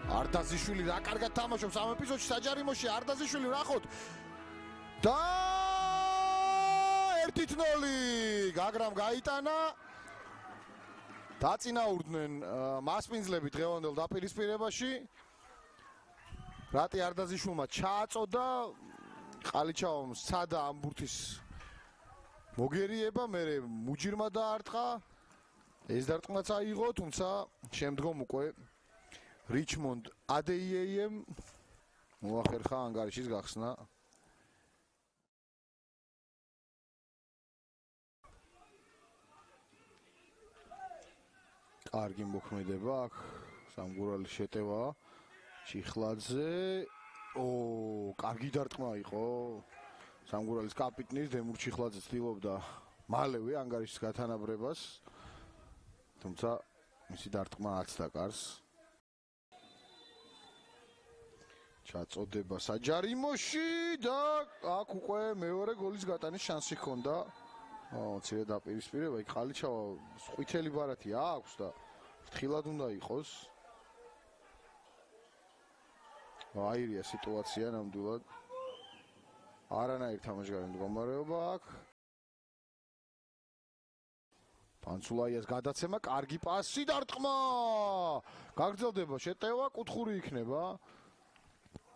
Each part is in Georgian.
არდაზიშვილი რა კარგად თამაშობს ამ ეპიზოდში საჯარიმოში არდაზიშვილი ნახოთ და 1-0 გაგრამ გაიტანა დაწინაურდნენ მასპინძლები დღევანდელ დაპირისპირებაში რატი არდაზიშვილმა ჩააწოდა ყალიჩავამ სცადა ამ ბურთის მოგერიება მე მუჯირმა დაარტყა ეს დარტყმაც აიღო თუმცა შემდგომ უკვე Richmond ADEM მოახერხა ანგარიშის გახსნა კარგი მოქმედება აქ სამგურალის შეტევა ჩიხლაძე კარგი დარტყმა იყო სამგურალის კაპიტნის დემურ ჩიხლაძე ცდილობდა მალევე ანგარიშის გათანაბრებას თუმცა მისი დარტყმა აცდა კარს ჩაწოდება საჯარიმოში და აქ უკვე მეორე გოლის გატანის შანსი ჰქონდა. მცირე დაპირისპირება, იქ ყალიჩავა ყვითელი ბარათი აქვს და ფრთხილად უნდა იყოს. აირია სიტუაცია ნამდვილად. არანაირ თამაშგარი მდგომარეობა აქ. პანცულაიას გადაცემა, კარგი პასი, დარტყმა. გაგრძელდება შეტევა, კუთხური იქნება.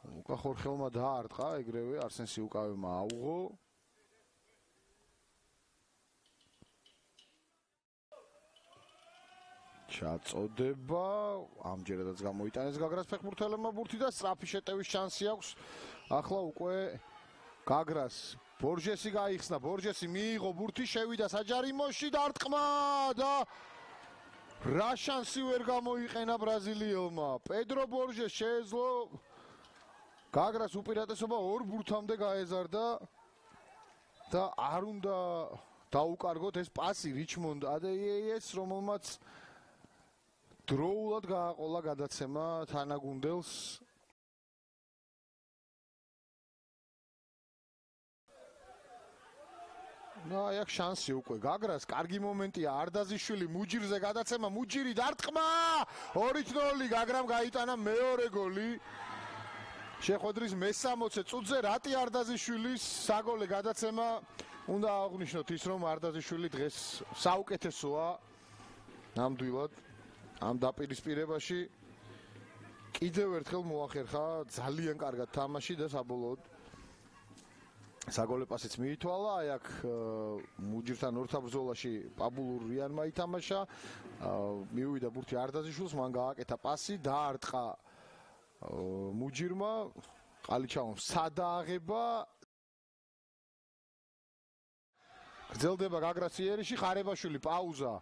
უკა ხორხელმა დაარტყა, ეგრევე არსენ სიუკავემ აუღო. ჩაწოდება, ამჯერადაც გამოიტანეს გაგრას ფეხბურთელებმა ბურთი და სწრაფი შეტევის შანსი აქვს. ახლა უკვე გაგრას ბორჟესი გაიხსნა, ბორჟესი მიიღო ბურთი, შევიდა საჯარიმოში, დარტყმა და რა შანსი ვერ გამოიყენა ბრაზილიელმა. პედრო ბორჟეს შეეძლო გაგრას უპირატესობა 2 ბურთამდე გაეზარდა და არ უნდა დაუკარგოთ ეს პასი Richmond ADES, რომელმაც დროულად გააყოლა გადაცემა თანაგუნდელს. აი აქ შანსი უკვე გაგრას, კარგი მომენტია, არდაზიშვილი მუჯირზე გადაცემა, მუჯირი დარტყმა, 2-0 გაგრამ გაიტანა მეორე გოლი. შეხვედრის მე-60 წუთზე რატი არდაზიშვილის საგოლე გადაცემა უნდა აღვნიშნოთ ის რომ არდაზიშვილი დღეს საუკეთესოა ნამდვილად ამ დაპირისპირებაში კიდევ ერთხელ მოახერხა ძალიან კარგად თამაში და საბოლოოდ საგოლე პასიც მიითვალა. აი აქ მუჯირთან ორთაბრძოლაში პაბულურიანმა ითამაშა, მიუვიდა ბურთი არდაზიშვილს, მან გააკეთა პასი, დაარტყა მუჯირმა, ყალიჩავამ სადააღება. გრძელდება გაგრას იერიში, ხარებაშვილი პაუზა,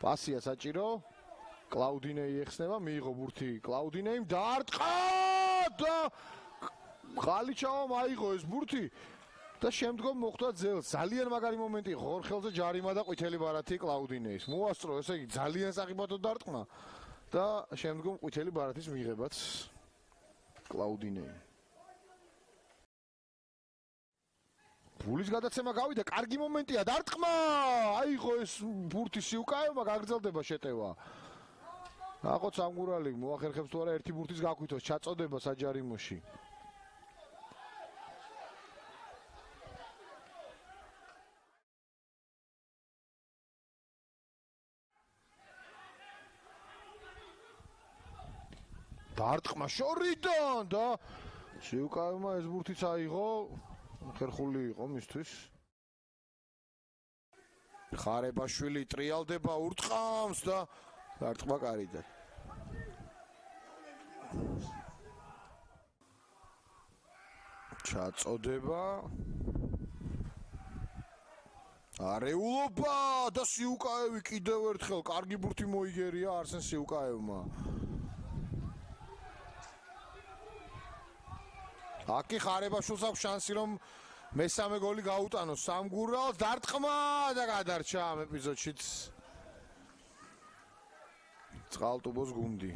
პასია საჭირო. კლაუდინეი ეხსნება, მიიღო ბურთი კლაუდინეიმ, დაარტყა და ყალიჩავამ აიღო ეს ბურთი და შემდგომ მოხვდა ძელს. ძალიან მაგარი მომენტი ხორხელზე ჯარიმა და ყვითელი ბარათი კლაუდინეის. მოასწრო, ესე იგი ძალიან საყიდო დარტყმა და შემდგომ ყვითელი ბარათის მიღებაც კლაუდინეი. ბულის გადაცემა გავიდა, კარგი მომენტია, დარტყმა. აიღო ეს ბურთი სიუკაევმა, გაგრძელდება შეტევა. ნახოთ სამგურალი მოახერხებს თუ არა ერთი ბურთის გაკვითოს, ჩაწოდება საჯარიმოში. დარტყმა შორიდან და სიუკაევმა ეს ბურთიც აიღო, ხერხული იყო მისთვის. ხარებაშვილი ტრიალდება, ურტყამს და დარტყმა კარიდან. ჩაწოდება. არეულობა და სიუკაევი კიდევ ერთხელ კარგი ბურთი მოიგერია არსენ სიუკაევმა. აკი ხარებაშვილს აქვს შანსი რომ მესამე გოლი გაუტანოს სამგურალს, დარტყმა და გადარჩა ამ ეპიზოდშიც წყალტუბოს გუნდი.